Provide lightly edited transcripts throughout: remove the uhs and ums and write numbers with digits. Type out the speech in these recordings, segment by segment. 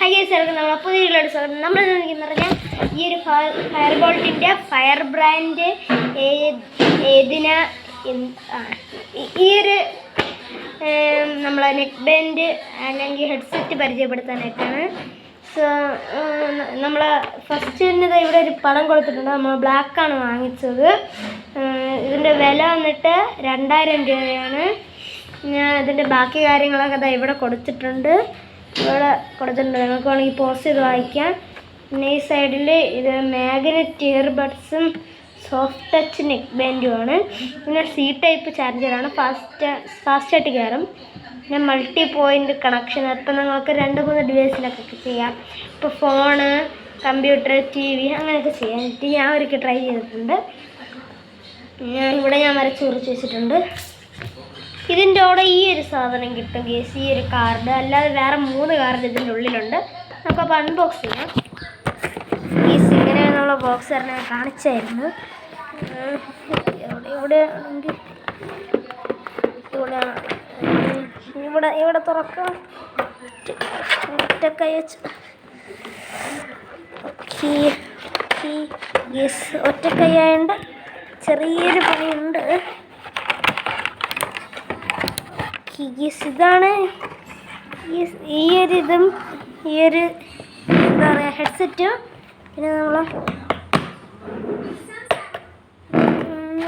High guys, നമ്മൾ പുതിയ സ്വാഗതം. നമ്മൾ പറഞ്ഞാൽ ഈ ഒരു ഫയർ ബോൾട്ടിൻ്റെ ഫയർ ബ്രാൻഡ് ഏതിനാ ഈ ഒരു നമ്മളെ നെക്ക് ബാൻഡ് അല്ലെങ്കിൽ ഹെഡ്സെറ്റ് പരിചയപ്പെടുത്താനായിട്ടാണ്. സോ നമ്മൾ ഫസ്റ്റ് തന്നെ ഇവിടെ ഒരു പടം കൊടുത്തിട്ടുണ്ട്. നമ്മൾ ബ്ലാക്കാണ് വാങ്ങിച്ചത്. ഇതിൻ്റെ വില വന്നിട്ട് 2000 രൂപയാണ്. ഞാൻ ഇതിൻ്റെ ബാക്കി കാര്യങ്ങളൊക്കെ ഇവിടെ കൊടുത്തിട്ടുണ്ട്. നിങ്ങൾക്ക് വേണമെങ്കിൽ പോസ്റ്റ് ചെയ്ത് വായിക്കാം. പിന്നെ ഈ സൈഡിൽ ഇത് മാഗ്നറ്റ് ഇയർബഡ്സും സോഫ്റ്റ് ടച്ച് നെക്ക് ബാൻഡുമാണ്. പിന്നെ സി ടൈപ്പ് ചാർജറാണ്, ഫാസ്റ്റായിട്ട് കയറും. പിന്നെ മൾട്ടി പോയിൻ്റ് കണക്ഷൻ. ഇപ്പം നിങ്ങൾക്ക് 2-3 ഡിവൈസിലൊക്കെ ചെയ്യാം. ഇപ്പോൾ ഫോണ്, കമ്പ്യൂട്ടർ, TV അങ്ങനെയൊക്കെ ചെയ്യാം. ഞാൻ ഒരിക്കൽ ട്രൈ ചെയ്തിട്ടുണ്ട്. ഇവിടെ ഞാൻ വരച്ച് കുറിച്ച് വെച്ചിട്ടുണ്ട്. ഇതിൻ്റെ കൂടെ ഈ ഒരു സാധനം കിട്ടും ഗേസ്, ഈ ഒരു കാർഡ്. അല്ലാതെ വേറെ 3 കാർഡ് ഇതിൻ്റെ ഉള്ളിലുണ്ട്. നമുക്കപ്പോൾ അൺബോക്സ് ചെയ്യാം. ഗേസ് ഇങ്ങനെ നമ്മൾ ബോക്സ് തന്നെ കാണിച്ചായിരുന്നു. ഇവിടെ ആണെങ്കിൽ ഇവിടെ തുറക്കാം. ഒറ്റക്കൈ വെച്ച് ഗേസ് ഒറ്റക്കൈ ആയതുകൊണ്ട് ചെറിയൊരു പണിയുണ്ട്. ഇതാണ് ഈ ഒരു ഇതും ഈ ഒരു എന്താ പറയുക ഹെഡ്സെറ്റും. പിന്നെ നമ്മൾ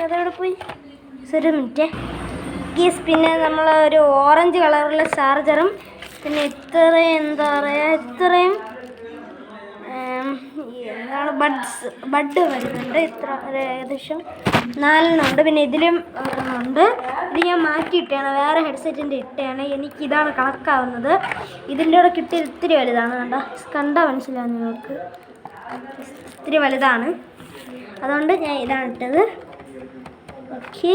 അതവിടെ പോയി ഒരു മിനിറ്റ് ഗീസ്. പിന്നെ നമ്മൾ ഒരു ഓറഞ്ച് കളറുള്ള ചാർജറും പിന്നെ ഇത്രയും എന്താണ് ബഡ് വരുന്നുണ്ട്. ഇത്ര ഏകദേശം 4 പിന്നെ ഇതിലും ഒരെണ്ണമുണ്ട്. ഇത് ഞാൻ മാറ്റിയിട്ടാണ്, വേറെ ഹെഡ്സെറ്റിൻ്റെ ഇട്ടയാണ്. എനിക്കിതാണ് കണക്കാവുന്നത്. ഇതിൻ്റെ കൂടെ കിട്ടിയത് ഇത്തിരി വലുതാണ്. കണ്ടാൽ മനസ്സിലാവും നിങ്ങൾക്ക്, ഇത്തിരി വലുതാണ്. അതുകൊണ്ട് ഞാൻ ഇതാണ് ഇട്ടത്. ഓക്കെ,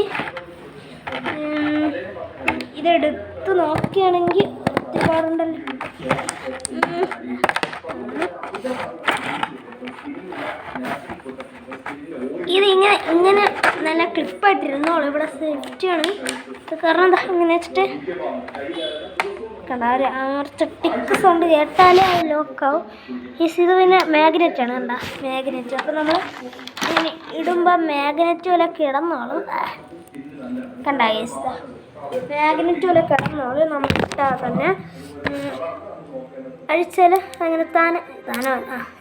ഇതെടുത്ത് നോക്കുകയാണെങ്കിൽ ഒരുപാടുണ്ടല്ലോ. ഇത് ഇങ്ങനെ നല്ല ക്ലിപ്പായിട്ടിരുന്നോളൂ. ഇവിടെ സേഫ്റ്റിയാണ്. ഇത് കാരണം എന്താ ഇങ്ങനെ വെച്ചിട്ട് കണ്ടാ ടിക്ക് സൗണ്ട് കേട്ടാലേ അത് ലോക്കാവും. ഇത് പിന്നെ മാഗ്നറ്റാണ്. മാഗ്നറ്റ്. അപ്പോൾ നമ്മൾ ഇങ്ങനെ ഇടുമ്പോൾ മാഗ്നറ്റ് പോലെ കിടന്നോളും. കണ്ടാ ഗൈസ്, മാഗ്നറ്റ് പോലെ കിടന്നോളും. നമ്മൾ ഇട്ടാൽ തന്നെ അഴിച്ചാൽ അങ്ങനെ താനോ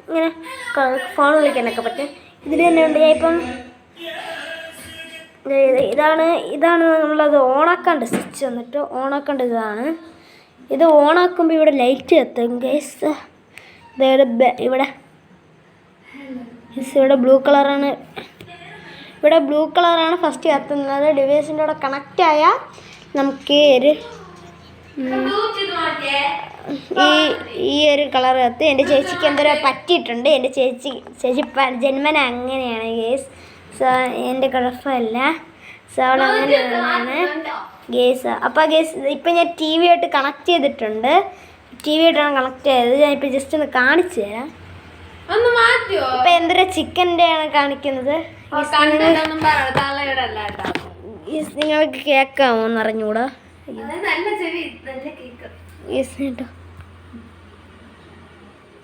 ഇങ്ങനെ ഫോൺ വിളിക്കാനൊക്കെ പറ്റും. ഇതിൽ തന്നെ ഉണ്ട്. ഞാൻ ഇപ്പം ഇതാണ് നമ്മളത് ഓണാക്കാണ്ട് സ്വിച്ച് വന്നിട്ട് ഓണാക്കേണ്ട ഇതാണ്. ഇത് ഓണാക്കുമ്പോൾ ഇവിടെ ലൈറ്റ് കത്തും ഗൈസ്. ഇവിടെ ബ്ലൂ കളറാണ് ഫസ്റ്റ് കത്തുന്നത്. ഡിവൈസിൻ്റെ കൂടെ കണക്റ്റ് ആയാൽ നമുക്ക് ഈ ഒരു കളർ കത്ത്. എൻ്റെ ചേച്ചിക്ക് എന്തോ പറ്റിയിട്ടുണ്ട്. എൻ്റെ ചേച്ചി ജന്മന അങ്ങനെയാണ് ഗേസ്. സോ എൻ്റെ കുഴപ്പമില്ല. സോ അവൾ അങ്ങനെയാണ് ഗേസ്. അപ്പോൾ ഗേസ് ഇപ്പം ഞാൻ TV ആയിട്ട് കണക്ട് ചെയ്തിട്ടുണ്ട്. TV ആയിട്ടാണ് കണക്ട് ചെയ്തത്. ഞാനിപ്പോൾ ജസ്റ്റ് ഒന്ന് കാണിച്ചു തരാം. ഇപ്പം എന്തൊരു ചിക്കൻ്റെ ആണ് കാണിക്കുന്നത്. നിങ്ങൾക്ക് കേൾക്കാമോ എന്ന് അറിഞ്ഞൂടാ. കേട്ടോ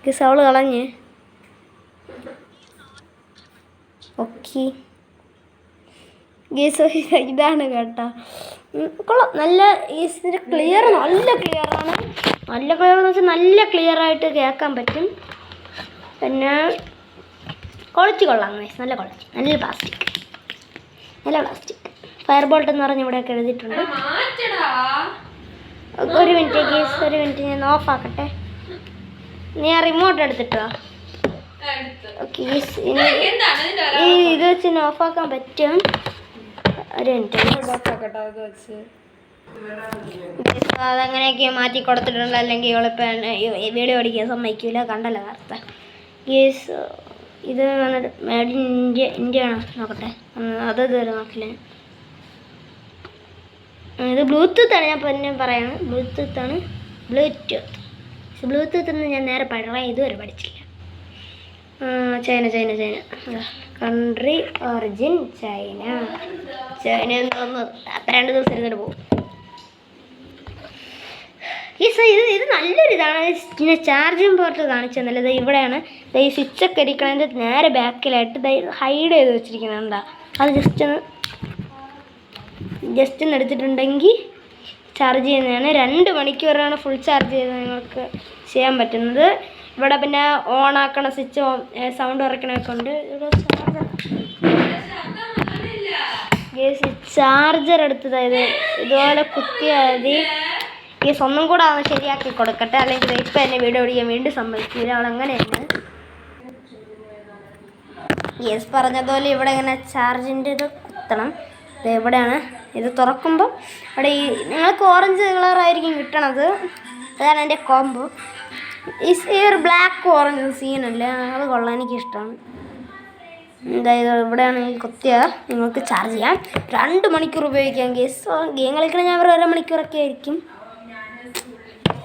ഗേസ്, അവള് കളഞ്ഞ്. ഓക്കെ ഗേസ്, ഇതാണ് കേട്ടോ. കൊള്ളാം. നല്ല ഇതിൻ്റെ ക്ലിയർ നല്ല ക്ലിയറാണ്. നല്ല ക്ലിയർ എന്ന് വെച്ചാൽ നല്ല ക്ലിയറായിട്ട് കേൾക്കാൻ പറ്റും. പിന്നെ ക്വാളിറ്റി കൊള്ളാം ഗൈസ്, നല്ല ക്വാളിറ്റി. നല്ല പ്ലാസ്റ്റിക് ഫയർ ബോൾട്ട് എന്ന് പറഞ്ഞ് ഇവിടെയൊക്കെ എഴുതിയിട്ടുണ്ട്. ഒരു മിനിറ്റ് ഗേസ്, ഒരു മിനിറ്റ് ഞാൻ ഓഫ് ആക്കട്ടെ. ഞാൻ റിമോട്ട് എടുത്തിട്ടോ. ഓക്കെ ഗേസ്, ഇത് വെച്ച് ഓഫാക്കാൻ പറ്റും. ഒരു മിനിറ്റ് അതങ്ങനെയൊക്കെ മാറ്റി കൊടുത്തിട്ടുണ്ട്. അല്ലെങ്കിൽ ഇവളിപ്പോൾ വീഡിയോ അടിക്കാൻ സമ്മതിക്കില്ല. കണ്ടല്ലോ വാർത്ത ഗേസ്. ഇത് വന്നിട്ട് മേഡ് ഇൻ ഇന്ത്യ ആണോ നോക്കട്ടെ. അത് ഇതുവരെ നോക്കില്ല. ഇത് ബ്ലൂടൂത്താണ്. ഞാൻ പിന്നെ പറയാണ് ബ്ലൂടൂത്താണ്. ബ്ലൂടൂത്ത് എന്ന് ഞാൻ നേരെ ഇതുവരെ പഠിച്ചില്ല. ചൈന കൺട്രി ഒറിജിൻ ചൈന എന്ന് തോന്നുന്നത്. അപ്പം 2 ദിവസം ഇരുന്നിട്ട് പോകും. ഇത് നല്ലൊരു ഇതാണ്. പിന്നെ ചാർജിങ് പോർട്ട് കാണിച്ചു തന്നല്ലത് ഇവിടെയാണ്. ഈ സ്വിച്ചൊക്കെ ഇരിക്കണതിൻ്റെ നേരെ ബാക്കിലായിട്ട് ഹൈഡ് ചെയ്ത് വെച്ചിരിക്കുന്നുണ്ടാ. അത് ജസ്റ്റ് ഒന്ന് എടുത്തിട്ടുണ്ടെങ്കിൽ ചാർജ് ചെയ്യുന്നതാണ്. 2 മണിക്കൂറാണ് ഫുൾ ചാർജ് ചെയ്ത് നിങ്ങൾക്ക് ചെയ്യാൻ പറ്റുന്നത്. ഇവിടെ പിന്നെ ഓൺ ആക്കണ സ്വിച്ച്, സൗണ്ട് കുറയ്ക്കണമൊക്കെ ഉണ്ട്. ഇവിടെ ചാർജർ എടുത്തതായത് ഇതുപോലെ കുത്തിയാൽ മതി. ഈ സ്വന്തം കൂടെ അവൻ ശരിയാക്കി കൊടുക്കട്ടെ, അല്ലെങ്കിൽ ഇപ്പം എന്നെ വീഡിയോ ഓടിക്കാൻ വേണ്ടി സമ്മതിക്കില്ല. അവളങ്ങനെയാണ്. പറഞ്ഞതുപോലെ ഇവിടെ ഇങ്ങനെ ചാർജിൻ്റെ ഇത് കുത്തണം. ഇത് എവിടെയാണ് ഇത് തുറക്കുമ്പോൾ ഇവിടെ നിങ്ങൾക്ക് ഓറഞ്ച് കളറായിരിക്കും കിട്ടണത്. അതാണ് എൻ്റെ കോംബോ. ഈ ഒരു ബ്ലാക്ക് ഓറഞ്ച് സീനല്ലേ, അത് കൊള്ളാൻ എനിക്കിഷ്ടമാണ്. അതായത് ഇവിടെയാണ് ഈ കുത്തിയാൽ നിങ്ങൾക്ക് ചാർജ് ചെയ്യാം. 2 മണിക്കൂർ ഉപയോഗിക്കാം. ഗെയിം കളിക്കണ ഞാൻ 1 മണിക്കൂറൊക്കെ ആയിരിക്കും.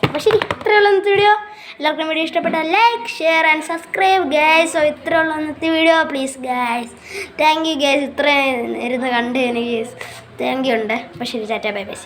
അപ്പോൾ ശരി, ഇത്രയുള്ള ഇന്നത്തെ വീഡിയോ. എല്ലാവർക്കും വീഡിയോ ഇഷ്ടപ്പെട്ടാൽ like, share and subscribe guys. So ഇത്രയുള്ള ഇന്നത്തെ video. Please guys, thank you guys. ഇത്രയും ഇരുന്ന് കണ്ടതിന് ഗൈസ് താങ്ക് യു ഉണ്ട്. അപ്പോൾ ശരി, ടാറ്റ ബൈ ബൈ.